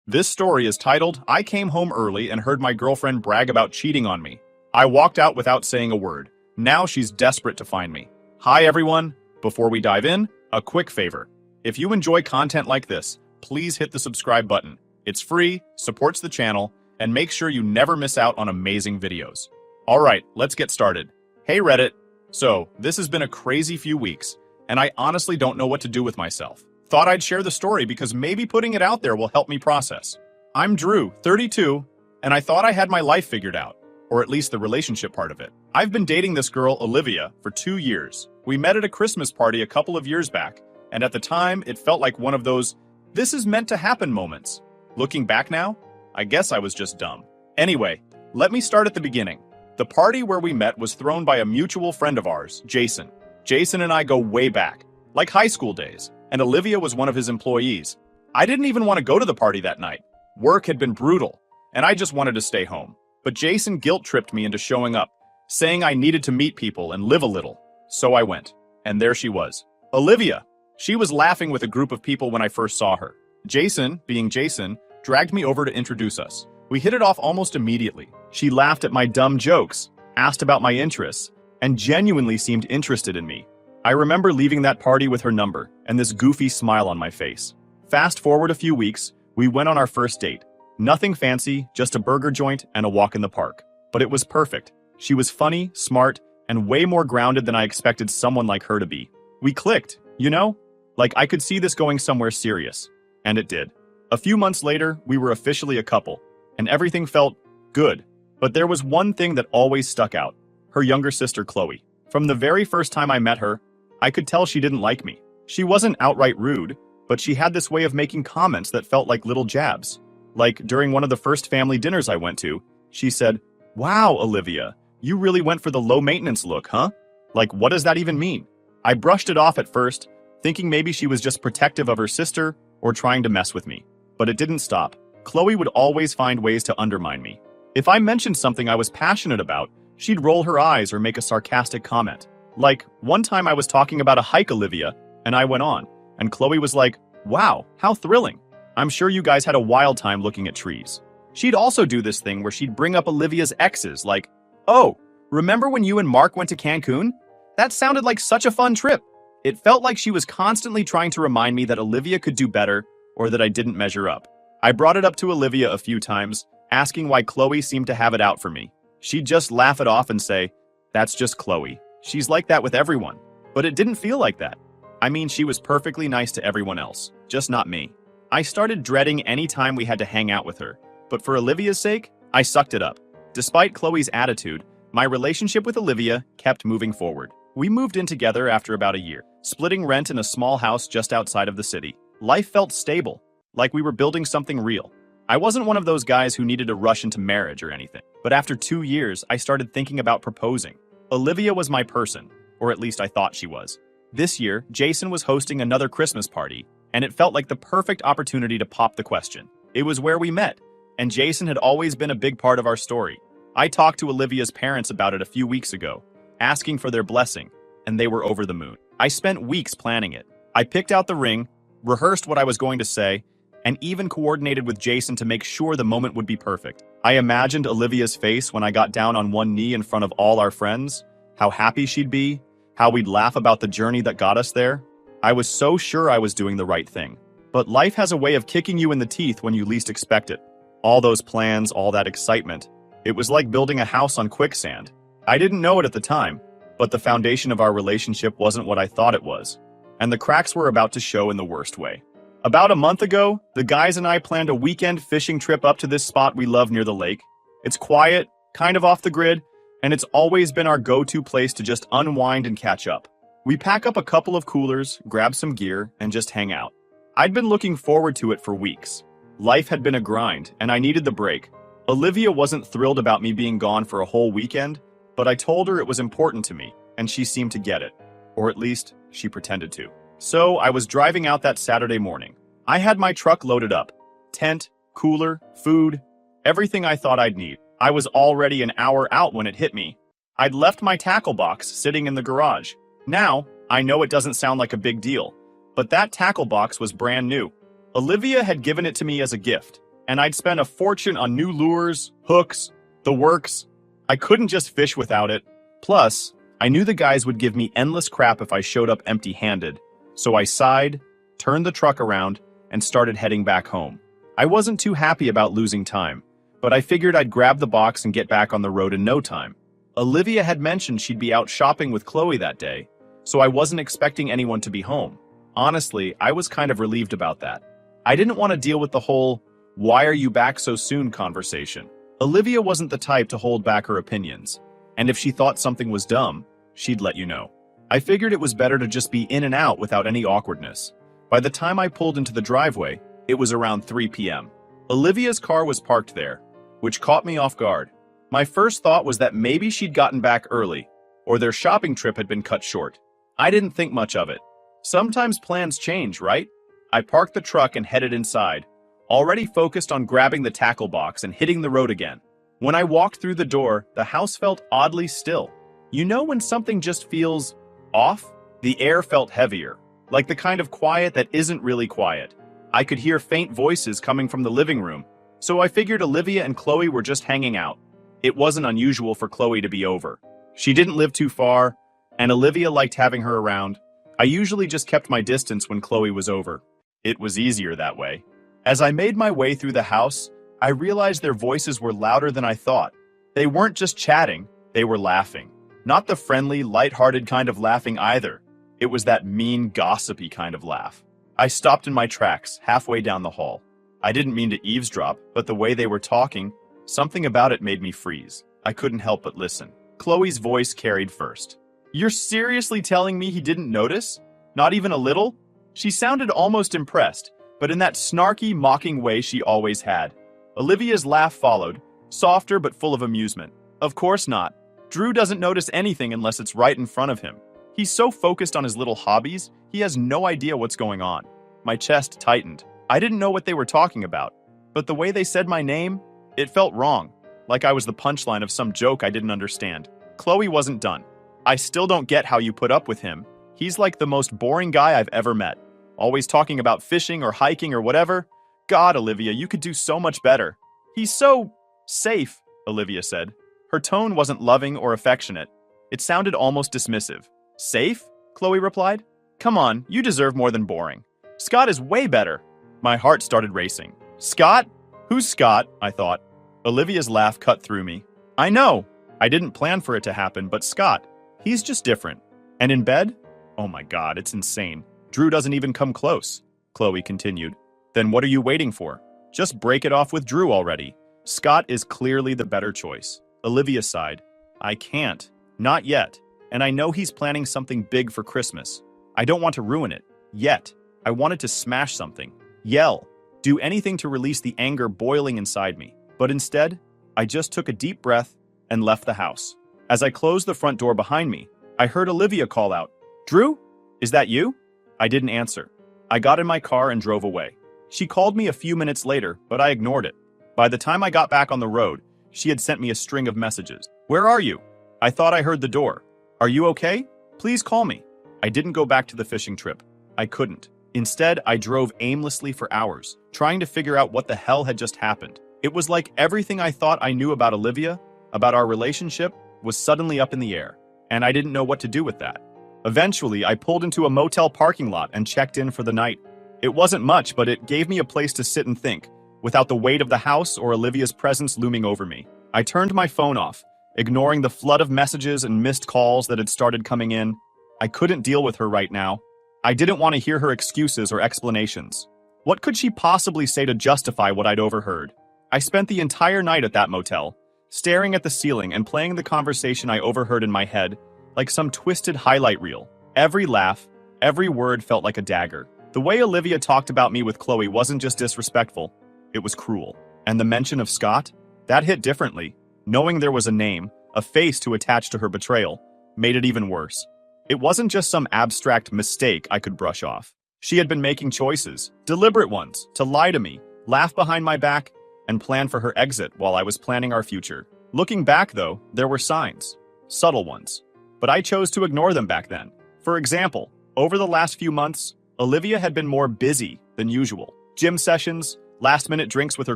This story is titled, I Came Home Early and Heard My Girlfriend Brag About Cheating on Me. I walked out without saying a word. Now she's desperate to find me. Hi everyone. Before we dive in, a quick favor. If you enjoy content like this, please hit the subscribe button. It's free, supports the channel, and make sure you never miss out on amazing videos. Alright, let's get started. Hey Reddit. So, this has been a crazy few weeks, and I honestly don't know what to do with myself. Thought I'd share the story because maybe putting it out there will help me process. I'm Drew, 32, and I thought I had my life figured out, or at least the relationship part of it. I've been dating this girl, Olivia, for 2 years. We met at a Christmas party a couple of years back, and at the time, it felt like one of those, this is meant to happen moments. Looking back now, I guess I was just dumb. Anyway, let me start at the beginning. The party where we met was thrown by a mutual friend of ours, Jason. Jason and I go way back, like high school days, and Olivia was one of his employees. I didn't even want to go to the party that night. Work had been brutal, and I just wanted to stay home. But Jason guilt-tripped me into showing up, saying I needed to meet people and live a little. So I went, and there she was. Olivia! She was laughing with a group of people when I first saw her. Jason, being Jason, dragged me over to introduce us. We hit it off almost immediately. She laughed at my dumb jokes, asked about my interests, and genuinely seemed interested in me. I remember leaving that party with her number and this goofy smile on my face. Fast forward a few weeks, we went on our first date. Nothing fancy, just a burger joint and a walk in the park. But it was perfect. She was funny, smart, and way more grounded than I expected someone like her to be. We clicked, you know? Like I could see this going somewhere serious. And it did. A few months later, we were officially a couple, and everything felt good. But there was one thing that always stuck out. Her younger sister, Chloe. From the very first time I met her, I could tell she didn't like me. She wasn't outright rude, but she had this way of making comments that felt like little jabs. Like, during one of the first family dinners I went to, she said, "Wow, Olivia, you really went for the low-maintenance look, huh?" Like, what does that even mean? I brushed it off at first, thinking maybe she was just protective of her sister or trying to mess with me. But it didn't stop. Chloe would always find ways to undermine me. If I mentioned something I was passionate about, she'd roll her eyes or make a sarcastic comment. Like, one time I was talking about a hike, Olivia, and I went on, and Chloe was like, "Wow, how thrilling. I'm sure you guys had a wild time looking at trees." She'd also do this thing where she'd bring up Olivia's exes, like, "Oh, remember when you and Mark went to Cancun? That sounded like such a fun trip." It felt like she was constantly trying to remind me that Olivia could do better or that I didn't measure up. I brought it up to Olivia a few times, asking why Chloe seemed to have it out for me. She'd just laugh it off and say, "That's just Chloe. She's like that with everyone." But it didn't feel like that. I mean, she was perfectly nice to everyone else, just not me. I started dreading any time we had to hang out with her, but for Olivia's sake, I sucked it up. Despite Chloe's attitude, my relationship with Olivia kept moving forward. We moved in together after about a year, splitting rent in a small house just outside of the city. Life felt stable, like we were building something real. I wasn't one of those guys who needed to rush into marriage or anything, but after 2 years, I started thinking about proposing. Olivia was my person, or at least I thought she was. This year, Jason was hosting another Christmas party, and it felt like the perfect opportunity to pop the question. It was where we met, and Jason had always been a big part of our story. I talked to Olivia's parents about it a few weeks ago, asking for their blessing, and they were over the moon. I spent weeks planning it. I picked out the ring, rehearsed what I was going to say, and even coordinated with Jason to make sure the moment would be perfect. I imagined Olivia's face when I got down on one knee in front of all our friends, how happy she'd be, how we'd laugh about the journey that got us there. I was so sure I was doing the right thing. But life has a way of kicking you in the teeth when you least expect it. All those plans, all that excitement. It was like building a house on quicksand. I didn't know it at the time, but the foundation of our relationship wasn't what I thought it was. And the cracks were about to show in the worst way. About a month ago, the guys and I planned a weekend fishing trip up to this spot we love near the lake. It's quiet, kind of off the grid, and it's always been our go-to place to just unwind and catch up. We pack up a couple of coolers, grab some gear, and just hang out. I'd been looking forward to it for weeks. Life had been a grind, and I needed the break. Olivia wasn't thrilled about me being gone for a whole weekend, but I told her it was important to me, and she seemed to get it. Or at least, she pretended to. So, I was driving out that Saturday morning. I had my truck loaded up. Tent, cooler, food, everything I thought I'd need. I was already an hour out when it hit me. I'd left my tackle box sitting in the garage. Now, I know it doesn't sound like a big deal, but that tackle box was brand new. Olivia had given it to me as a gift. and I'd spent a fortune on new lures, hooks, the works. I couldn't just fish without it. Plus, I knew the guys would give me endless crap if I showed up empty-handed, so I sighed, turned the truck around, and started heading back home. I wasn't too happy about losing time, but I figured I'd grab the box and get back on the road in no time. Olivia had mentioned she'd be out shopping with Chloe that day, so I wasn't expecting anyone to be home. Honestly, I was kind of relieved about that. I didn't want to deal with the whole, "why are you back so soon" conversation. Olivia wasn't the type to hold back her opinions, and if she thought something was dumb, she'd let you know. I figured it was better to just be in and out without any awkwardness. By the time I pulled into the driveway, it was around 3 p.m. Olivia's car was parked there, which caught me off guard. My first thought was that maybe she'd gotten back early, or their shopping trip had been cut short. I didn't think much of it. Sometimes plans change, right? I parked the truck and headed inside, already focused on grabbing the tackle box and hitting the road again. When I walked through the door, the house felt oddly still. You know when something just feels off? The air felt heavier, like the kind of quiet that isn't really quiet. I could hear faint voices coming from the living room, so I figured Olivia and Chloe were just hanging out. It wasn't unusual for Chloe to be over. She didn't live too far, and Olivia liked having her around. I usually just kept my distance when Chloe was over. It was easier that way. As I made my way through the house, I realized their voices were louder than I thought. They weren't just chatting, they were laughing. Not the friendly, light-hearted kind of laughing either. It was that mean, gossipy kind of laugh. I stopped in my tracks, halfway down the hall. I didn't mean to eavesdrop, but the way they were talking, something about it made me freeze. I couldn't help but listen. Chloe's voice carried first. "You're seriously telling me he didn't notice? Not even a little?" She sounded almost impressed, but in that snarky, mocking way she always had. Olivia's laugh followed, softer but full of amusement. "Of course not. Drew doesn't notice anything unless it's right in front of him. He's so focused on his little hobbies, he has no idea what's going on." My chest tightened. I didn't know what they were talking about, but the way they said my name, it felt wrong, like I was the punchline of some joke I didn't understand. Chloe wasn't done. "I still don't get how you put up with him. He's like the most boring guy I've ever met. Always talking about fishing or hiking or whatever. God, Olivia, you could do so much better. He's so safe," Olivia said. Her tone wasn't loving or affectionate. It sounded almost dismissive. "Safe?" Chloe replied. "Come on, you deserve more than boring. Scott is way better." My heart started racing. "Scott? Who's Scott?" I thought. Olivia's laugh cut through me. "I know. I didn't plan for it to happen, but Scott, he's just different. And in bed? Oh my God, it's insane. Drew doesn't even come close," Chloe continued. "Then what are you waiting for? Just break it off with Drew already. Scott is clearly the better choice." Olivia sighed. "I can't. Not yet. And I know he's planning something big for Christmas. I don't want to ruin it. Yet. I wanted to smash something. Yell. Do anything to release the anger boiling inside me. But instead, I just took a deep breath and left the house. As I closed the front door behind me, I heard Olivia call out, "Drew? Is that you?" I didn't answer. I got in my car and drove away. She called me a few minutes later, but I ignored it. By the time I got back on the road, she had sent me a string of messages. "Where are you? I thought I heard the door. Are you okay? Please call me." I didn't go back to the fishing trip. I couldn't. Instead, I drove aimlessly for hours, trying to figure out what the hell had just happened. It was like everything I thought I knew about Olivia, about our relationship, was suddenly up in the air, and I didn't know what to do with that. Eventually, I pulled into a motel parking lot and checked in for the night. It wasn't much, but it gave me a place to sit and think, without the weight of the house or Olivia's presence looming over me. I turned my phone off, ignoring the flood of messages and missed calls that had started coming in. I couldn't deal with her right now. I didn't want to hear her excuses or explanations. What could she possibly say to justify what I'd overheard? I spent the entire night at that motel, staring at the ceiling and playing the conversation I overheard in my head, like some twisted highlight reel. Every laugh, every word felt like a dagger. The way Olivia talked about me with Chloe wasn't just disrespectful, it was cruel. And the mention of Scott? That hit differently. Knowing there was a name, a face to attach to her betrayal, made it even worse. It wasn't just some abstract mistake I could brush off. She had been making choices, deliberate ones, to lie to me, laugh behind my back, and plan for her exit while I was planning our future. Looking back, though, there were signs. Subtle ones. But I chose to ignore them back then. For example, over the last few months, Olivia had been more busy than usual. Gym sessions, last-minute drinks with her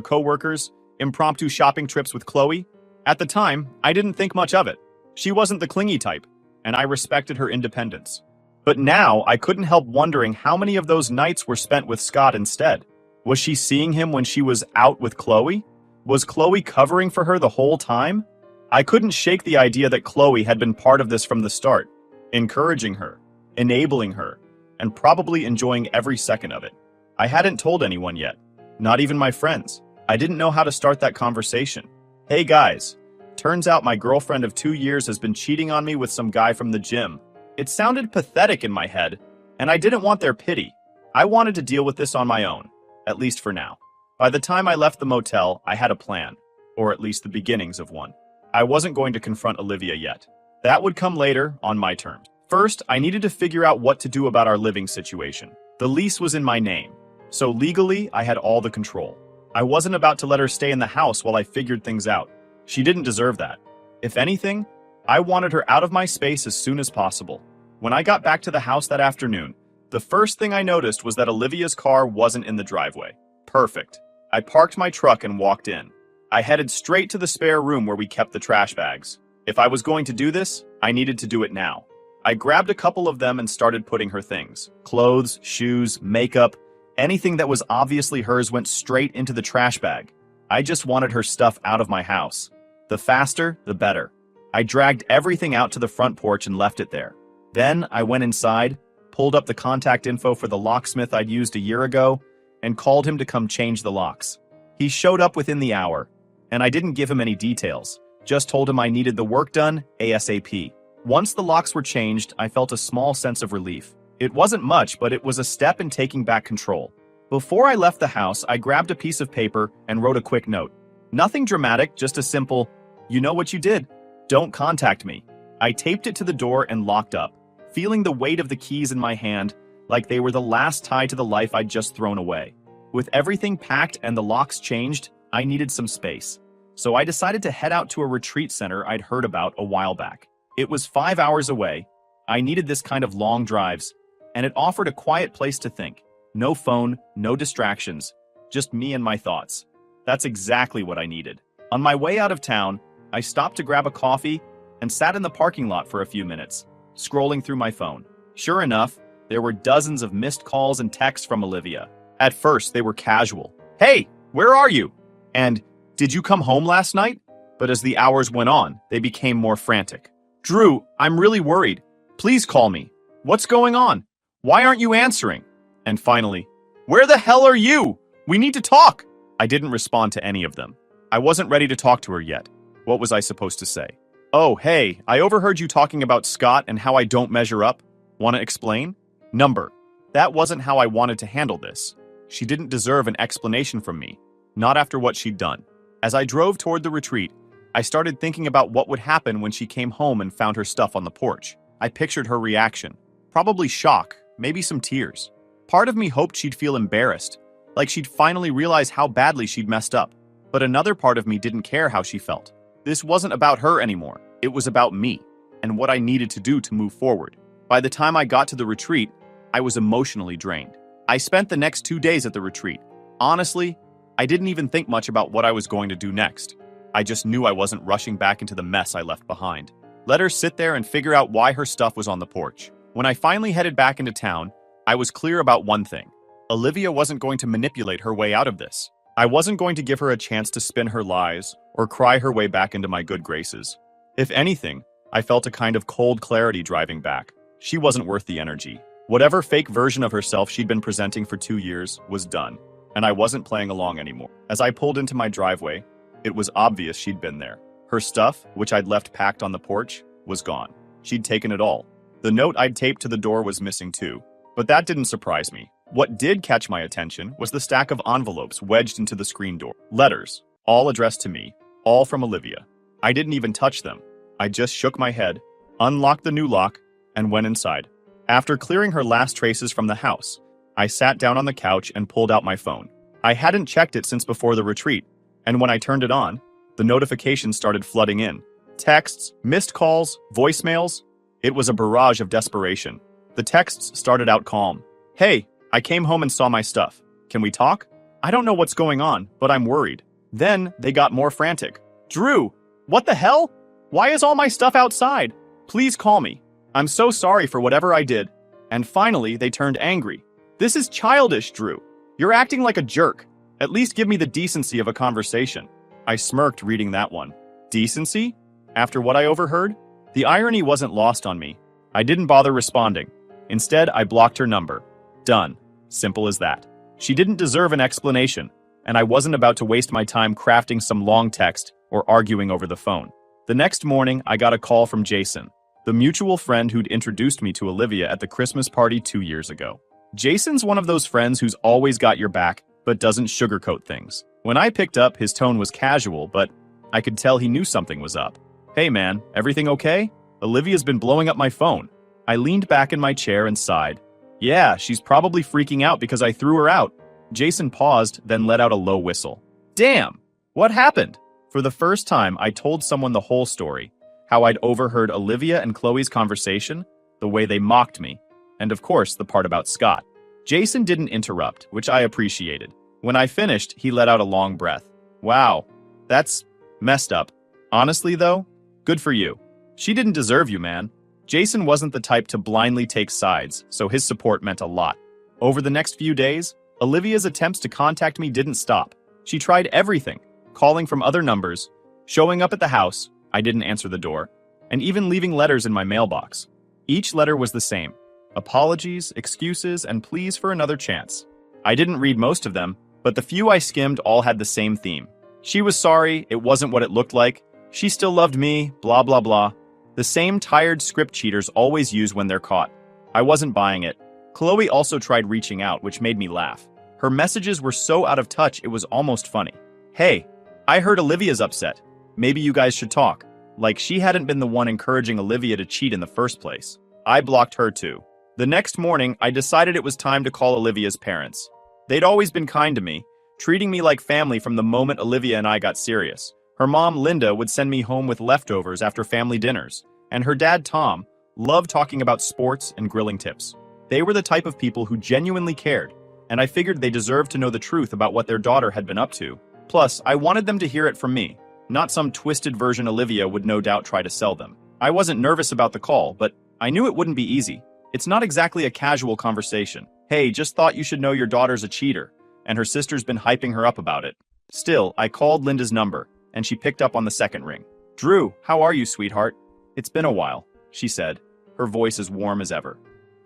coworkers, impromptu shopping trips with Chloe. At the time, I didn't think much of it. She wasn't the clingy type, and I respected her independence. But now, I couldn't help wondering how many of those nights were spent with Scott instead. Was she seeing him when she was out with Chloe? Was Chloe covering for her the whole time? I couldn't shake the idea that Chloe had been part of this from the start, encouraging her, enabling her, and probably enjoying every second of it. I hadn't told anyone yet, not even my friends. I didn't know how to start that conversation. Hey guys, turns out my girlfriend of 2 years has been cheating on me with some guy from the gym. It sounded pathetic in my head, and I didn't want their pity. I wanted to deal with this on my own, at least for now. By the time I left the motel, I had a plan, or at least the beginnings of one. I wasn't going to confront Olivia yet. That would come later, on my terms. First, I needed to figure out what to do about our living situation. The lease was in my name, so legally, I had all the control. I wasn't about to let her stay in the house while I figured things out. She didn't deserve that. If anything, I wanted her out of my space as soon as possible. When I got back to the house that afternoon, the first thing I noticed was that Olivia's car wasn't in the driveway. Perfect. I parked my truck and walked in. I headed straight to the spare room where we kept the trash bags. If I was going to do this, I needed to do it now. I grabbed a couple of them and started putting her things. Clothes, shoes, makeup, anything that was obviously hers went straight into the trash bag. I just wanted her stuff out of my house. The faster, the better. I dragged everything out to the front porch and left it there. Then I went inside, pulled up the contact info for the locksmith I'd used a year ago, and called him to come change the locks. He showed up within the hour, and I didn't give him any details, just told him I needed the work done ASAP. Once the locks were changed, I felt a small sense of relief. It wasn't much, but it was a step in taking back control. Before I left the house, I grabbed a piece of paper and wrote a quick note. Nothing dramatic, just a simple, "You know what you did. Don't contact me." I taped it to the door and locked up, feeling the weight of the keys in my hand like they were the last tie to the life I'd just thrown away. With everything packed and the locks changed, I needed some space. So I decided to head out to a retreat center I'd heard about a while back. It was 5 hours away. I needed this kind of long drives, and it offered a quiet place to think. No phone, no distractions, just me and my thoughts. That's exactly what I needed. On my way out of town, I stopped to grab a coffee and sat in the parking lot for a few minutes, scrolling through my phone. Sure enough, there were dozens of missed calls and texts from Olivia. At first, they were casual. "Hey, where are you?" And "Did you come home last night?" But as the hours went on, they became more frantic. "Drew, I'm really worried. Please call me. What's going on? Why aren't you answering?" And finally, "Where the hell are you? We need to talk." I didn't respond to any of them. I wasn't ready to talk to her yet. What was I supposed to say? "Oh, hey, I overheard you talking about Scott and how I don't measure up. Want to explain?" Number. That wasn't how I wanted to handle this. She didn't deserve an explanation from me, not after what she'd done. As I drove toward the retreat, I started thinking about what would happen when she came home and found her stuff on the porch. I pictured her reaction. Probably shock, maybe some tears. Part of me hoped she'd feel embarrassed, like she'd finally realize how badly she'd messed up. But another part of me didn't care how she felt. This wasn't about her anymore. It was about me, and what I needed to do to move forward. By the time I got to the retreat, I was emotionally drained. I spent the next 2 days at the retreat. Honestly, I didn't even think much about what I was going to do next. I just knew I wasn't rushing back into the mess I left behind. Let her sit there and figure out why her stuff was on the porch. When I finally headed back into town, I was clear about one thing. Olivia wasn't going to manipulate her way out of this. I wasn't going to give her a chance to spin her lies or cry her way back into my good graces. If anything, I felt a kind of cold clarity driving back. She wasn't worth the energy. Whatever fake version of herself she'd been presenting for 2 years was done, and I wasn't playing along anymore. As I pulled into my driveway, it was obvious she'd been there. Her stuff, which I'd left packed on the porch, was gone. She'd taken it all. The note I'd taped to the door was missing too, but that didn't surprise me. What did catch my attention was the stack of envelopes wedged into the screen door. Letters, all addressed to me, all from Olivia. I didn't even touch them. I just shook my head, unlocked the new lock, and went inside. After clearing her last traces from the house, I sat down on the couch and pulled out my phone. I hadn't checked it since before the retreat, and when I turned it on, the notifications started flooding in. Texts, missed calls, voicemails. It was a barrage of desperation. The texts started out calm. "Hey, I came home and saw my stuff. Can we talk?" I don't know what's going on, but I'm worried. Then they got more frantic. Drew, what the hell? Why is all my stuff outside? Please call me. I'm so sorry for whatever I did. And finally, they turned angry. This is childish, Drew. You're acting like a jerk. At least give me the decency of a conversation. I smirked reading that one. Decency? After what I overheard? The irony wasn't lost on me. I didn't bother responding. Instead, I blocked her number. Done. Simple as that. She didn't deserve an explanation, and I wasn't about to waste my time crafting some long text or arguing over the phone. The next morning, I got a call from Jason, the mutual friend who'd introduced me to Olivia at the Christmas party 2 years ago. Jason's one of those friends who's always got your back, but doesn't sugarcoat things. When I picked up, his tone was casual, but I could tell he knew something was up. Hey man, everything okay? Olivia's been blowing up my phone. I leaned back in my chair and sighed. Yeah, she's probably freaking out because I threw her out. Jason paused, then let out a low whistle. Damn! What happened? For the first time, I told someone the whole story. How I'd overheard Olivia and Chloe's conversation, the way they mocked me, and of course, the part about Scott. Jason didn't interrupt, which I appreciated. When I finished, he let out a long breath. Wow, that's messed up. Honestly, though, good for you. She didn't deserve you, man. Jason wasn't the type to blindly take sides, so his support meant a lot. Over the next few days, Olivia's attempts to contact me didn't stop. She tried everything, calling from other numbers, showing up at the house, I didn't answer the door, and even leaving letters in my mailbox. Each letter was the same. Apologies, excuses, and pleas for another chance. I didn't read most of them, but the few I skimmed all had the same theme. She was sorry, it wasn't what it looked like, she still loved me, blah blah blah. The same tired script cheaters always use when they're caught. I wasn't buying it. Chloe also tried reaching out, which made me laugh. Her messages were so out of touch it was almost funny. Hey, I heard Olivia's upset. Maybe you guys should talk. Like she hadn't been the one encouraging Olivia to cheat in the first place. I blocked her too. The next morning, I decided it was time to call Olivia's parents. They'd always been kind to me, treating me like family from the moment Olivia and I got serious. Her mom, Linda, would send me home with leftovers after family dinners, and her dad, Tom, loved talking about sports and grilling tips. They were the type of people who genuinely cared, and I figured they deserved to know the truth about what their daughter had been up to. Plus, I wanted them to hear it from me, not some twisted version Olivia would no doubt try to sell them. I wasn't nervous about the call, but I knew it wouldn't be easy. It's not exactly a casual conversation. Hey, just thought you should know your daughter's a cheater, and her sister's been hyping her up about it. Still, I called Linda's number, and she picked up on the second ring. Drew, how are you, sweetheart? It's been a while, she said, her voice as warm as ever.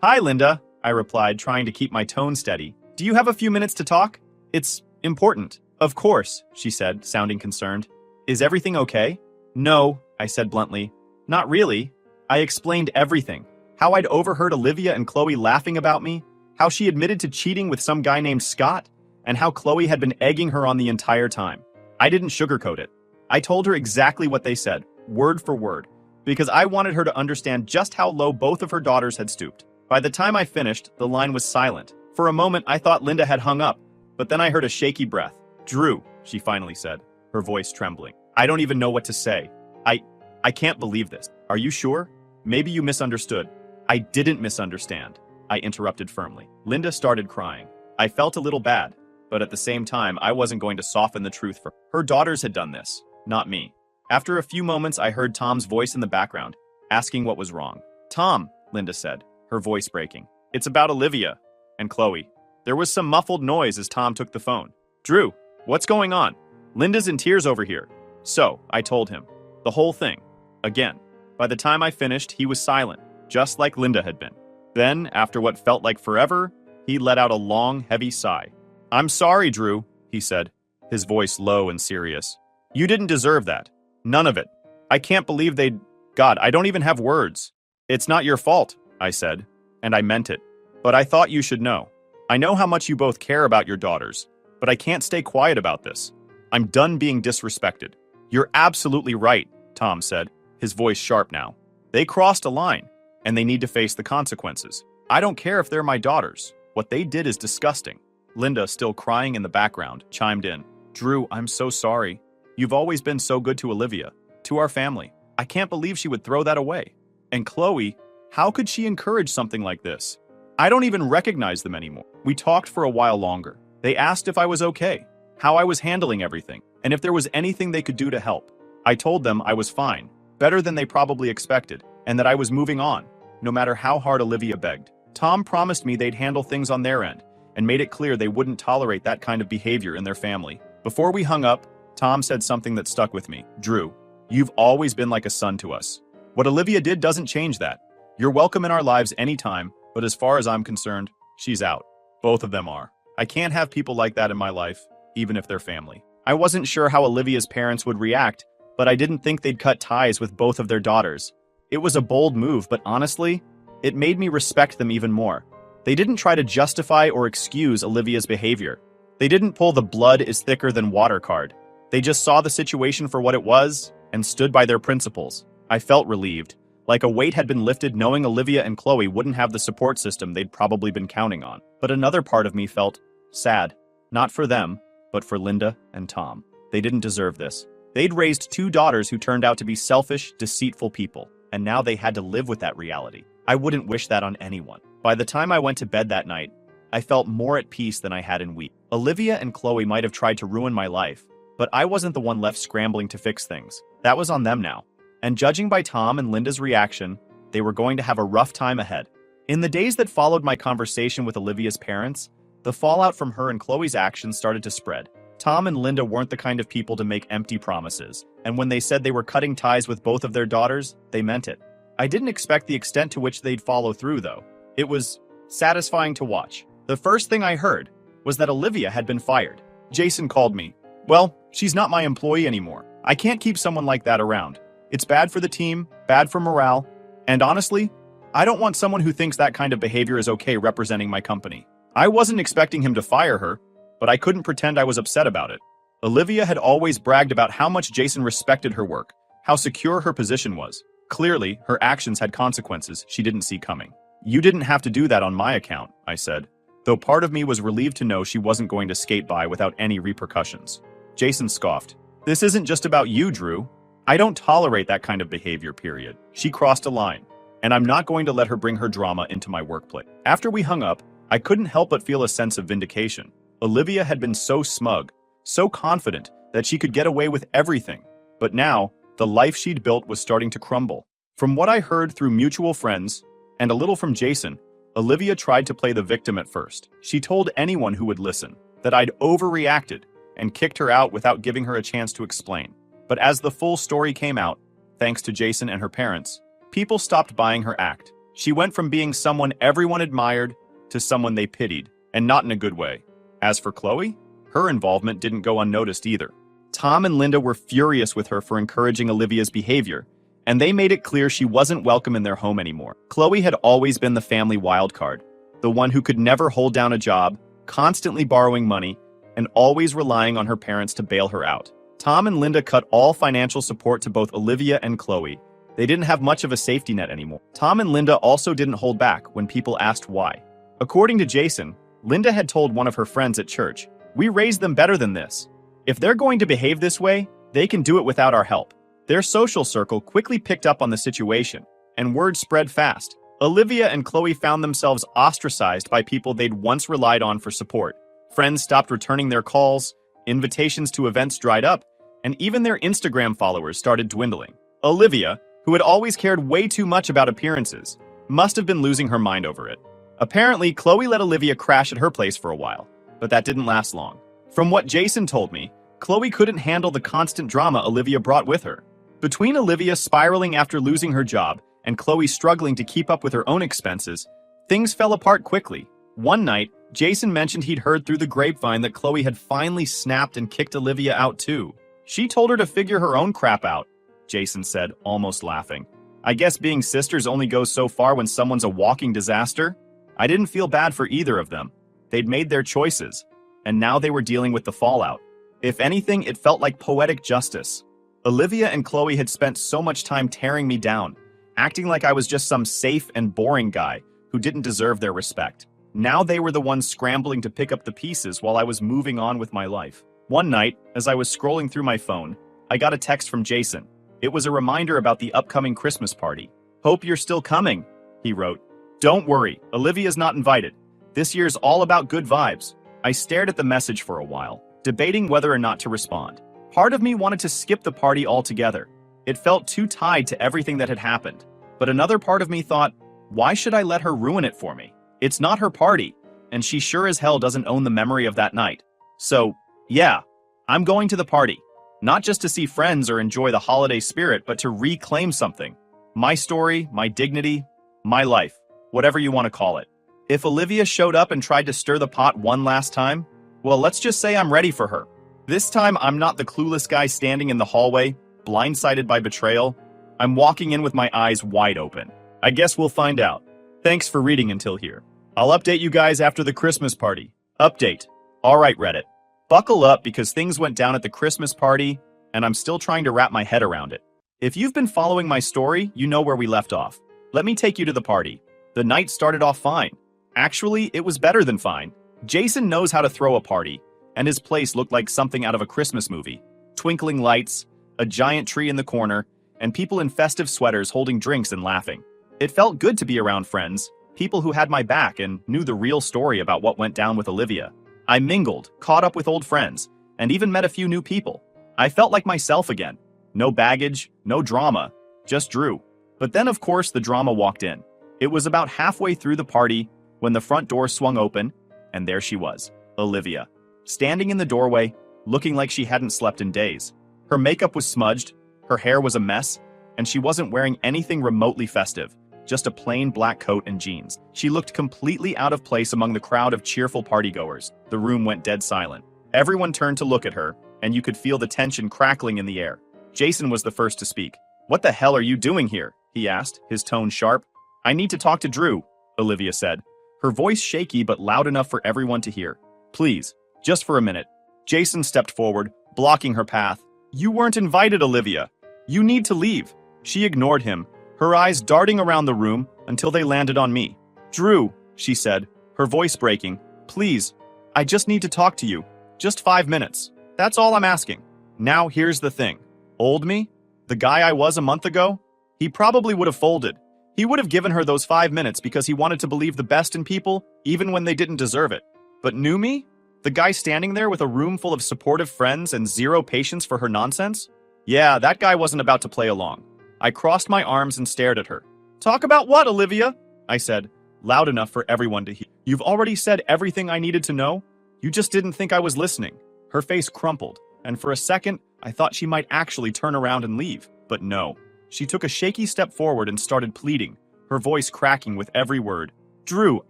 Hi, Linda, I replied, trying to keep my tone steady. Do you have a few minutes to talk? It's important. Of course, she said, sounding concerned. Is everything okay? No, I said bluntly. Not really. I explained everything. How I'd overheard Olivia and Chloe laughing about me, how she admitted to cheating with some guy named Scott, and how Chloe had been egging her on the entire time. I didn't sugarcoat it. I told her exactly what they said, word for word, because I wanted her to understand just how low both of her daughters had stooped. By the time I finished, the line was silent. For a moment, I thought Linda had hung up, but then I heard a shaky breath. Drew, she finally said, her voice trembling. I don't even know what to say. I can't believe this. Are you sure? Maybe you misunderstood. I didn't misunderstand, I interrupted firmly. Linda started crying. I felt a little bad, but at the same time, I wasn't going to soften the truth for her. Her daughters had done this, not me. After a few moments, I heard Tom's voice in the background, asking what was wrong. Tom, Linda said, her voice breaking. It's about Olivia and Chloe. There was some muffled noise as Tom took the phone. Drew, what's going on? Linda's in tears over here. So, I told him. The whole thing. Again. By the time I finished, he was silent, just like Linda had been. Then, after what felt like forever, he let out a long, heavy sigh. I'm sorry, Drew, he said, his voice low and serious. You didn't deserve that. None of it. I can't believe they'd... God, I don't even have words. It's not your fault, I said, and I meant it. But I thought you should know. I know how much you both care about your daughters, but I can't stay quiet about this. I'm done being disrespected. You're absolutely right, Tom said, his voice sharp now. They crossed a line, and they need to face the consequences. I don't care if they're my daughters. What they did is disgusting. Linda, still crying in the background, chimed in. Drew, I'm so sorry. You've always been so good to Olivia, to our family. I can't believe she would throw that away. And Chloe, how could she encourage something like this? I don't even recognize them anymore. We talked for a while longer. They asked if I was okay, how I was handling everything, and if there was anything they could do to help. I told them I was fine, better than they probably expected, and that I was moving on, no matter how hard Olivia begged. Tom promised me they'd handle things on their end, and made it clear they wouldn't tolerate that kind of behavior in their family. Before we hung up, Tom said something that stuck with me. Drew, you've always been like a son to us. What Olivia did doesn't change that. You're welcome in our lives anytime, but as far as I'm concerned, she's out. Both of them are. I can't have people like that in my life, even if they're family. I wasn't sure how Olivia's parents would react, but I didn't think they'd cut ties with both of their daughters. It was a bold move, but honestly, it made me respect them even more. They didn't try to justify or excuse Olivia's behavior. They didn't pull the blood is thicker than water card. They just saw the situation for what it was and stood by their principles. I felt relieved, like a weight had been lifted knowing Olivia and Chloe wouldn't have the support system they'd probably been counting on. But another part of me felt sad, not for them, but for Linda and Tom. They didn't deserve this. They'd raised two daughters who turned out to be selfish, deceitful people, and now they had to live with that reality. I wouldn't wish that on anyone. By the time I went to bed that night, I felt more at peace than I had in weeks. Olivia and Chloe might have tried to ruin my life, but I wasn't the one left scrambling to fix things. That was on them now. And judging by Tom and Linda's reaction, they were going to have a rough time ahead. In the days that followed my conversation with Olivia's parents, the fallout from her and Chloe's actions started to spread. Tom and Linda weren't the kind of people to make empty promises, and when they said they were cutting ties with both of their daughters, they meant it. I didn't expect the extent to which they'd follow through, though. It was satisfying to watch. The first thing I heard was that Olivia had been fired. Jason called me. Well, she's not my employee anymore. I can't keep someone like that around. It's bad for the team, bad for morale, and honestly, I don't want someone who thinks that kind of behavior is okay representing my company. I wasn't expecting him to fire her, but I couldn't pretend I was upset about it. Olivia had always bragged about how much Jason respected her work, how secure her position was. Clearly, her actions had consequences she didn't see coming. You didn't have to do that on my account, I said, though part of me was relieved to know she wasn't going to skate by without any repercussions. Jason scoffed. This isn't just about you, Drew. I don't tolerate that kind of behavior, period. She crossed a line, and I'm not going to let her bring her drama into my workplace. After we hung up, I couldn't help but feel a sense of vindication. Olivia had been so smug, so confident that she could get away with everything. But now, the life she'd built was starting to crumble. From what I heard through mutual friends, and a little from Jason, Olivia tried to play the victim at first. She told anyone who would listen that I'd overreacted and kicked her out without giving her a chance to explain. But as the full story came out, thanks to Jason and her parents, people stopped buying her act. She went from being someone everyone admired to someone they pitied, and not in a good way. As for Chloe, her involvement didn't go unnoticed either. Tom and Linda were furious with her for encouraging Olivia's behavior, and they made it clear she wasn't welcome in their home anymore. Chloe had always been the family wildcard, the one who could never hold down a job, constantly borrowing money, and always relying on her parents to bail her out. Tom and Linda cut all financial support to both Olivia and Chloe. They didn't have much of a safety net anymore. Tom and Linda also didn't hold back when people asked why. According to Jason, Linda had told one of her friends at church, "We raised them better than this. If they're going to behave this way, they can do it without our help." Their social circle quickly picked up on the situation, and word spread fast. Olivia and Chloe found themselves ostracized by people they'd once relied on for support. Friends stopped returning their calls, invitations to events dried up, and even their Instagram followers started dwindling. Olivia, who had always cared way too much about appearances, must have been losing her mind over it. Apparently, Chloe let Olivia crash at her place for a while, but that didn't last long. From what Jason told me, Chloe couldn't handle the constant drama Olivia brought with her. Between Olivia spiraling after losing her job and Chloe struggling to keep up with her own expenses, things fell apart quickly. One night, Jason mentioned he'd heard through the grapevine that Chloe had finally snapped and kicked Olivia out too. She told her to figure her own crap out, Jason said, almost laughing. I guess being sisters only goes so far when someone's a walking disaster. I didn't feel bad for either of them. They'd made their choices, and now they were dealing with the fallout. If anything, it felt like poetic justice. Olivia and Chloe had spent so much time tearing me down, acting like I was just some safe and boring guy who didn't deserve their respect. Now they were the ones scrambling to pick up the pieces while I was moving on with my life. One night, as I was scrolling through my phone, I got a text from Jason. It was a reminder about the upcoming Christmas party. "Hope you're still coming," he wrote. "Don't worry, Olivia's not invited. This year's all about good vibes. I stared at the message for a while, debating whether or not to respond. Part of me wanted to skip the party altogether. It felt too tied to everything that had happened. But another part of me thought, why should I let her ruin it for me? It's not her party, and she sure as hell doesn't own the memory of that night. So, yeah, I'm going to the party. Not just to see friends or enjoy the holiday spirit, but to reclaim something. My story, my dignity, my life, whatever you want to call it. If Olivia showed up and tried to stir the pot one last time, well, let's just say I'm ready for her. This time, I'm not the clueless guy standing in the hallway, blindsided by betrayal. I'm walking in with my eyes wide open. I guess we'll find out. Thanks for reading until here. I'll update you guys after the Christmas party. Update. All right, Reddit. Buckle up because things went down at the Christmas party, and I'm still trying to wrap my head around it. If you've been following my story, you know where we left off. Let me take you to the party. The night started off fine. Actually, it was better than fine. Jason knows how to throw a party, and his place looked like something out of a Christmas movie. Twinkling lights, a giant tree in the corner, and people in festive sweaters holding drinks and laughing. It felt good to be around friends, people who had my back and knew the real story about what went down with Olivia. I mingled, caught up with old friends, and even met a few new people. I felt like myself again. No baggage, no drama, just Drew. But then, of course, the drama walked in. It was about halfway through the party when the front door swung open, and there she was, Olivia, standing in the doorway, looking like she hadn't slept in days. Her makeup was smudged, her hair was a mess, and she wasn't wearing anything remotely festive, just a plain black coat and jeans. She looked completely out of place among the crowd of cheerful partygoers. The room went dead silent. Everyone turned to look at her, and you could feel the tension crackling in the air. Jason was the first to speak. "What the hell are you doing here?" he asked, his tone sharp. "I need to talk to Drew," Olivia said, her voice shaky but loud enough for everyone to hear. "Please, just for a minute." Jason stepped forward, blocking her path. "You weren't invited, Olivia. You need to leave." She ignored him, her eyes darting around the room until they landed on me. "Drew," she said, her voice breaking, "please, I just need to talk to you. Just 5 minutes. That's all I'm asking." Now here's the thing. Old me? The guy I was a month ago? He probably would have folded. He would have given her those 5 minutes because he wanted to believe the best in people, even when they didn't deserve it. But new me? The guy standing there with a room full of supportive friends and zero patience for her nonsense? Yeah, that guy wasn't about to play along. I crossed my arms and stared at her. "Talk about what, Olivia?" I said, loud enough for everyone to hear. "You've already said everything I needed to know. You just didn't think I was listening." Her face crumpled, and for a second, I thought she might actually turn around and leave. But no. She took a shaky step forward and started pleading, her voice cracking with every word. "Drew,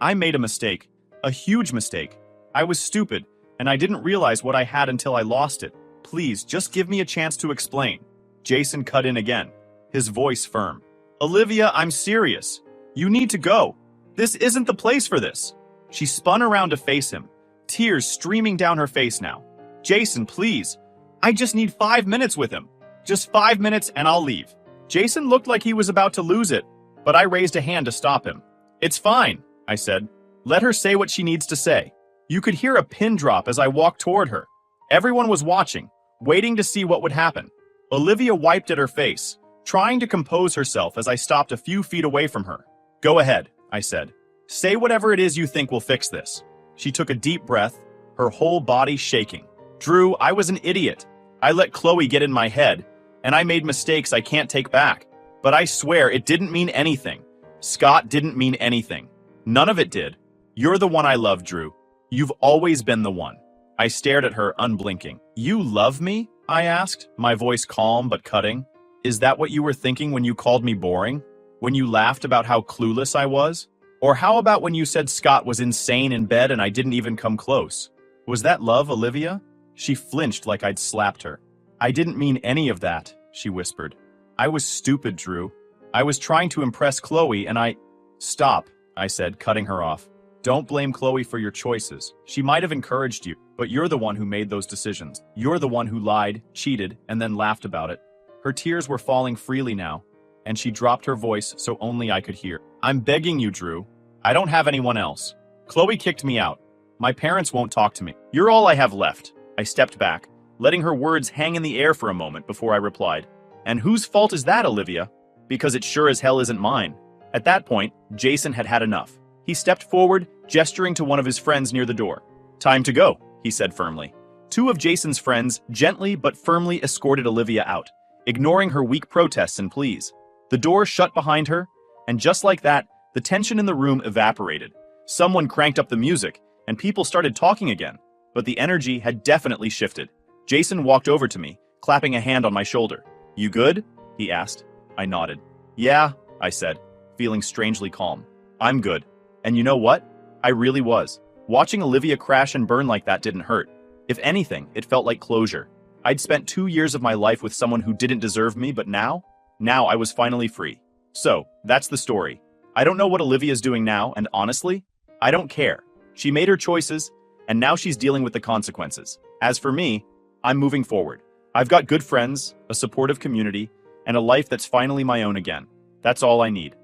I made a mistake. A huge mistake. I was stupid, and I didn't realize what I had until I lost it. Please, just give me a chance to explain." Jason cut in again, his voice firm. "Olivia, I'm serious. You need to go. This isn't the place for this." She spun around to face him, tears streaming down her face now. "Jason, please. I just need 5 minutes with him. Just 5 minutes and I'll leave." Jason looked like he was about to lose it, but I raised a hand to stop him. "It's fine," I said. "Let her say what she needs to say." You could hear a pin drop as I walked toward her. Everyone was watching, waiting to see what would happen. Olivia wiped at her face, trying to compose herself as I stopped a few feet away from her. "Go ahead," I said. "Say whatever it is you think will fix this." She took a deep breath, her whole body shaking. "Drew, I was an idiot. I let Chloe get in my head, and I made mistakes I can't take back. But I swear it didn't mean anything. Scott didn't mean anything. None of it did. You're the one I love, Drew. You've always been the one." I stared at her, unblinking. "You love me?" I asked, my voice calm but cutting. "Is that what you were thinking when you called me boring? When you laughed about how clueless I was? Or how about when you said Scott was insane in bed and I didn't even come close? Was that love, Olivia?" She flinched like I'd slapped her. "I didn't mean any of that," she whispered. "I was stupid, Drew. I was trying to impress Chloe and I—" "Stop," I said, cutting her off. "Don't blame Chloe for your choices. She might have encouraged you, but you're the one who made those decisions. You're the one who lied, cheated, and then laughed about it." Her tears were falling freely now, and she dropped her voice so only I could hear. "I'm begging you, Drew. I don't have anyone else. Chloe kicked me out. My parents won't talk to me. You're all I have left." I stepped back, letting her words hang in the air for a moment before I replied. "And whose fault is that, Olivia? Because it sure as hell isn't mine." At that point, Jason had had enough. He stepped forward, gesturing to one of his friends near the door. Time to go, he said firmly. Two of Jason's friends gently but firmly escorted Olivia out, ignoring her weak protests and pleas. The door shut behind her, and just like that, the tension in the room evaporated. Someone cranked up the music, and people started talking again, but the energy had definitely shifted. Jason walked over to me, clapping a hand on my shoulder. "You good?" he asked. I nodded. "Yeah," I said, feeling strangely calm. "I'm good." And you know what? I really was. Watching Olivia crash and burn like that didn't hurt. If anything, it felt like closure. I'd spent 2 years of my life with someone who didn't deserve me, but now I was finally free. So, that's the story. I don't know what Olivia's doing now, and honestly, I don't care. She made her choices, and now she's dealing with the consequences. As for me, I'm moving forward. I've got good friends, a supportive community, and a life that's finally my own again. That's all I need.